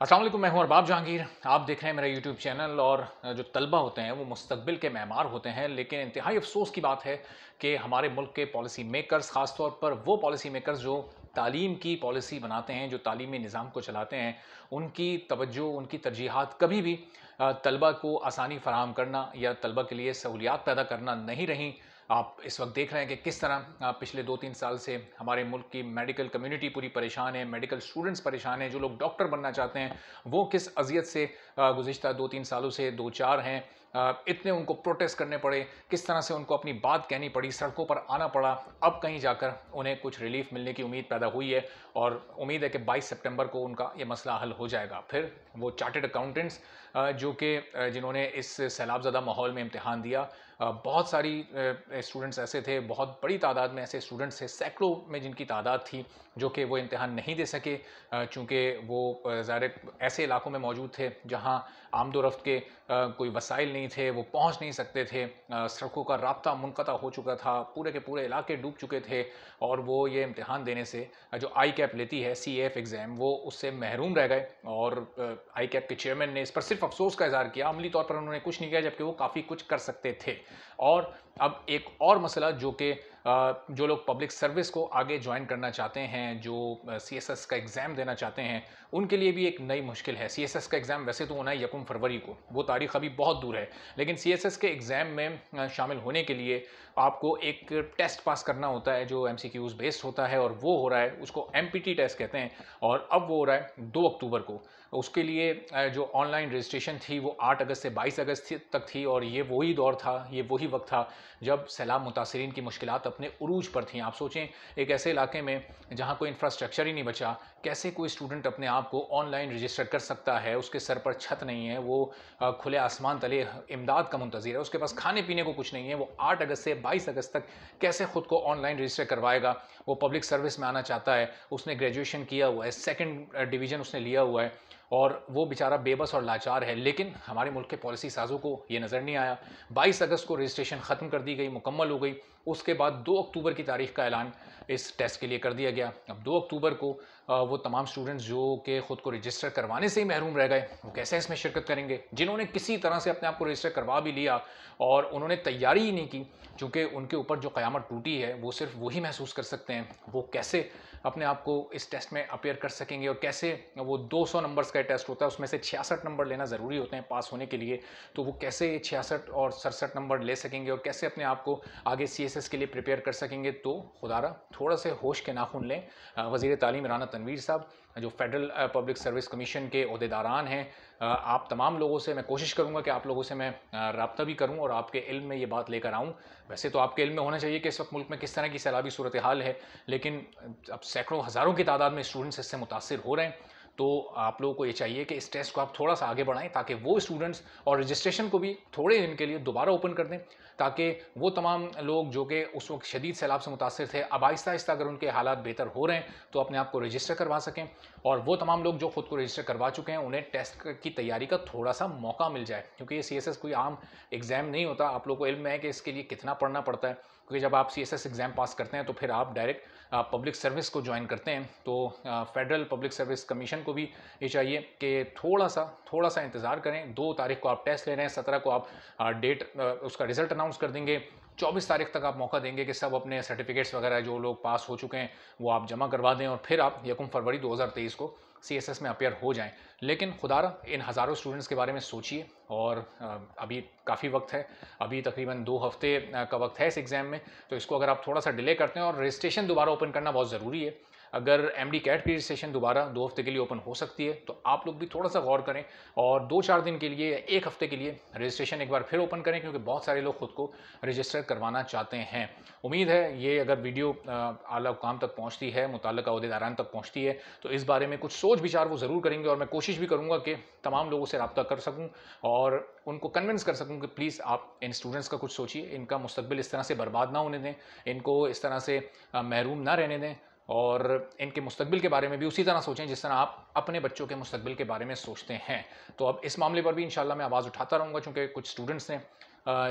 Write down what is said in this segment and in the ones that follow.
अस्सलाम वालेकुम, मैं हूं अरबाब जहांगीर। आप देख रहे हैं मेरा यूट्यूब चैनल। और जो तलबा होते हैं वो मुस्तकबिल के मैमार होते हैं, लेकिन इंतहाई अफसोस की बात है कि हमारे मुल्क के पॉलिसी मेकर्स, ख़ास तौर पर वो पॉलिसी मेकर्स जो तालीम की पॉलिसी बनाते हैं, जो तालीमी निज़ाम को चलाते हैं, उनकी तवज्जो, उनकी तरजीहात कभी भी तलबा को आसानी फ़राहम करना या तलबा के लिए सहूलियात पैदा करना नहीं रहीं। आप इस वक्त देख रहे हैं कि किस तरह पिछले 2-3 साल से हमारे मुल्क की मेडिकल कम्युनिटी पूरी परेशान है, मेडिकल स्टूडेंट्स परेशान हैं, जो लोग डॉक्टर बनना चाहते हैं वो किस अज़ियत से गुज़िश्ता 2-3 सालों से दो-चार हैं। इतने उनको प्रोटेस्ट करने पड़े, किस तरह से उनको अपनी बात कहनी पड़ी, सड़कों पर आना पड़ा। अब कहीं जाकर उन्हें कुछ रिलीफ मिलने की उम्मीद पैदा हुई है और उम्मीद है कि 22 सितंबर को उनका ये मसला हल हो जाएगा। फिर वो चार्टर्ड अकाउंटेंट्स जो कि जिन्होंने इस सैलाब ज़दा माहौल में इम्तिहान दिया, बहुत सारी स्टूडेंट्स ऐसे थे, बहुत बड़ी तादाद में ऐसे स्टूडेंट्स थे, सैकड़ों में जिनकी तादाद थी जो कि वो इम्तिहान नहीं दे सके, चूँकि वो ज़ाहिर ऐसे इलाकों में मौजूद थे जहाँ आमदोरफ्त के कोई वसाइल नहीं थे, वो पहुँच नहीं सकते थे, सड़कों का राब्ता मुनक़ता हो चुका था, पूरे के पूरे इलाके डूब चुके थे और वो ये इम्तिहान देने से जो आई कैप लेती है CAF एग्ज़ाम, वो उससे महरूम रह गए। और आई कैप के चेयरमैन ने इस पर सिर्फ अफसोस का इज़हार किया, अमली तौर पर उन्होंने कुछ नहीं किया, जबकि वो काफ़ी कुछ कर सकते थे। और अब एक और मसला जो कि जो लोग पब्लिक सर्विस को आगे ज्वाइन करना चाहते हैं, जो CSS का एग्ज़ाम देना चाहते हैं, उनके लिए भी एक नई मुश्किल है। CSS का एग्ज़ाम वैसे तो होना है 1 फरवरी को, वो तारीख अभी बहुत दूर है, लेकिन CSS के एग्ज़ाम में शामिल होने के लिए आपको एक टेस्ट पास करना होता है जो MCQs बेस्ड होता है, और वो हो रहा है, उसको MPT टेस्ट कहते हैं, और अब वो हो रहा है 2 अक्टूबर को। उसके लिए जो ऑनलाइन रजिस्ट्रेशन थी वो 8 अगस्त से 22 अगस्त तक थी, और ये वही दौर था, ये वही वक्त था जब सैलाब मुतासरीन की मुश्किलात अपने उरूज पर थीं। आप सोचें, एक ऐसे इलाके में जहाँ कोई इंफ्रास्ट्रक्चर ही नहीं बचा, कैसे कोई स्टूडेंट अपने आप को ऑनलाइन रजिस्टर कर सकता है? उसके सर पर छत नहीं है, वो खुले आसमान तले इमदाद का मुंतज़िर है, उसके पास खाने पीने को कुछ नहीं है, वो 8 अगस्त से 22 अगस्त तक कैसे खुद को ऑनलाइन रजिस्टर करवाएगा? वो पब्लिक सर्विस में आना चाहता है, उसने ग्रेजुएशन किया हुआ है, सेकंड डिवीज़न उसने लिया हुआ है, और वो बेचारा बेबस और लाचार है। लेकिन हमारे मुल्क के पॉलिसी साज़ों को ये नज़र नहीं आया। 22 अगस्त को रजिस्ट्रेशन ख़त्म कर दी गई, मुकम्मल हो गई। उसके बाद 2 अक्टूबर की तारीख का ऐलान इस टेस्ट के लिए कर दिया गया। अब 2 अक्टूबर को वो तमाम स्टूडेंट्स जो कि ख़ुद को रजिस्टर करवाने से ही महरूम रह गए, वो कैसे इसमें शिरकत करेंगे? जिन्होंने किसी तरह से अपने आप को रजिस्टर करवा भी लिया और उन्होंने तैयारी ही नहीं की, चूँकि उनके ऊपर जो क़यामत टूटी है वो सिर्फ वही महसूस कर सकते हैं। वो कैसे अपने आप को इस टेस्ट में अपीयर कर सकेंगे, और कैसे वो 200 नंबर्स का टेस्ट होता है, उसमें से 66 नंबर लेना ज़रूरी होते हैं पास होने के लिए, तो वो कैसे 66 और 67 नंबर ले सकेंगे और कैसे अपने आप को आगे CSS के लिए प्रिपेयर कर सकेंगे? तो खुदारा थोड़ा से होश के नाखून लें। वज़ीर तालीम राना तनवीर साहब, जो फेडरल पब्लिक सर्विस कमीशन के ओहदेदारान हैं, आप तमाम लोगों से मैं कोशिश करूँगा कि आप लोगों से मैं राब्ता भी करूँ और आपके इल्म में ये बात लेकर आऊँ। वैसे तो आपके इल्म में होना चाहिए कि इस वक्त मुल्क में किस तरह की सैलाबी सूरत हाल है, लेकिन अब सैकड़ों हज़ारों की तादाद में स्टूडेंट्स इससे मुतासिर हो रहे हैं। तो आप लोगों को ये चाहिए कि इस टेस्ट को आप थोड़ा सा आगे बढ़ाएं, ताकि वो स्टूडेंट्स और रजिस्ट्रेशन को भी थोड़े दिन के लिए दोबारा ओपन कर दें, ताकि वो तमाम लोग जो कि उस वक्त शदीद सैलाब से मुतासिर थे, अब आहिस्ता आहिस्ता अगर उनके हालात बेहतर हो रहे हैं तो अपने आप को रजिस्टर करवा सकें, और वो तमाम लोग जो खुद को रजिस्टर करवा चुके हैं उन्हें टेस्ट की तैयारी का थोड़ा सा मौका मिल जाए। क्योंकि ये CSS कोई आम एग्ज़ाम नहीं होता, आप लोगों को इल्म है कि इसके लिए कितना पढ़ना पड़ता है। क्योंकि जब आप CSS एग्ज़ाम पास करते हैं तो फिर आप डायरेक्ट पब्लिक सर्विस को ज्वाइन करते हैं। तो फेडरल पब्लिक सर्विस कमीशन को भी ये चाहिए कि थोड़ा सा इंतज़ार करें। 2 तारीख को आप टेस्ट ले रहे हैं, 17 को आप डेट उसका रिज़ल्ट अनाउंस कर देंगे, 24 तारीख तक आप मौका देंगे कि सब अपने सर्टिफिकेट्स वगैरह जो लोग पास हो चुके हैं वो आप जमा करवा दें, और फिर आप 1 फरवरी 2023 को CSS में अपीयर हो जाएं। लेकिन खुदारा इन हज़ारों स्टूडेंट्स के बारे में सोचिए, और अभी काफ़ी वक्त है, अभी तकरीबन 2 हफ्ते का वक्त है इस एग्ज़ाम में, तो इसको अगर आप थोड़ा सा डिले करते हैं, और रजिस्ट्रेशन दोबारा ओपन करना बहुत ज़रूरी है। अगर MD कैट की रजिस्ट्रेशन दोबारा 2 हफ्ते के लिए ओपन हो सकती है, तो आप लोग भी थोड़ा सा गौर करें और 2-4 दिन के लिए, 1 हफ्ते के लिए रजिस्ट्रेशन एक बार फिर ओपन करें, क्योंकि बहुत सारे लोग खुद को रजिस्टर करवाना चाहते हैं। उम्मीद है ये अगर वीडियो आला हुकाम तक पहुँचती है, मुतल्लिका ओहदेदारान तक पहुँचती है, तो इस बारे में कुछ सोच विचार वो ज़रूर करेंगे, और मैं कोशिश भी करूँगा कि तमाम लोगों से रब्ता कर सकूँ और उनको कन्विंस कर सकूँ कि प्लीज़ आप इन स्टूडेंट्स का कुछ सोचिए, इनका मुस्तकबिल इस तरह से बर्बाद ना होने दें, इनको इस तरह से महरूम ना रहने दें, और इनके मुस्तकबिल के बारे में भी उसी तरह सोचें जिस तरह आप अपने बच्चों के मुस्तकबिल के बारे में सोचते हैं। तो अब इस मामले पर भी इंशाल्लाह मैं आवाज़ उठाता रहूँगा, चूँकि कुछ स्टूडेंट्स ने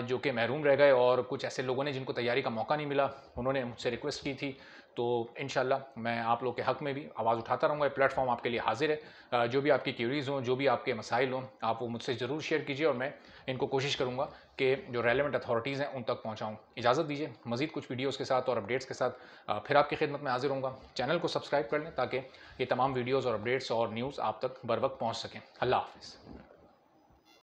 जो कि महरूम रह गए, और कुछ ऐसे लोगों ने जिनको तैयारी का मौका नहीं मिला, उन्होंने मुझसे रिक्वेस्ट की थी। तो इंशाल्लाह मैं आप लोग के हक़ में भी आवाज़ उठाता रहूँगा। ये प्लेटफ़ॉर्म आपके लिए हाज़िर है। जो भी आपकी क्यूरीज़ हों, जो भी आपके मसाइल हों, आप वो मुझसे ज़रूर शेयर कीजिए और मैं इनको कोशिश करूँगा कि जो रेलेवेंट अथॉरिटीज़ हैं उन तक पहुँचाऊँ। इजाज़त दीजिए, मज़ीद कुछ वीडियोज़ के साथ और अपडेट्स के साथ फिर आपकी खिदमत में हाज़िर होऊँगा। चैनल को सब्सक्राइब कर लें ताकि ये तमाम वीडियोज़ और अपडेट्स और न्यूज़ आप तक बर वक़्त पहुँच सकें। अल्लाह हाफ़िज़।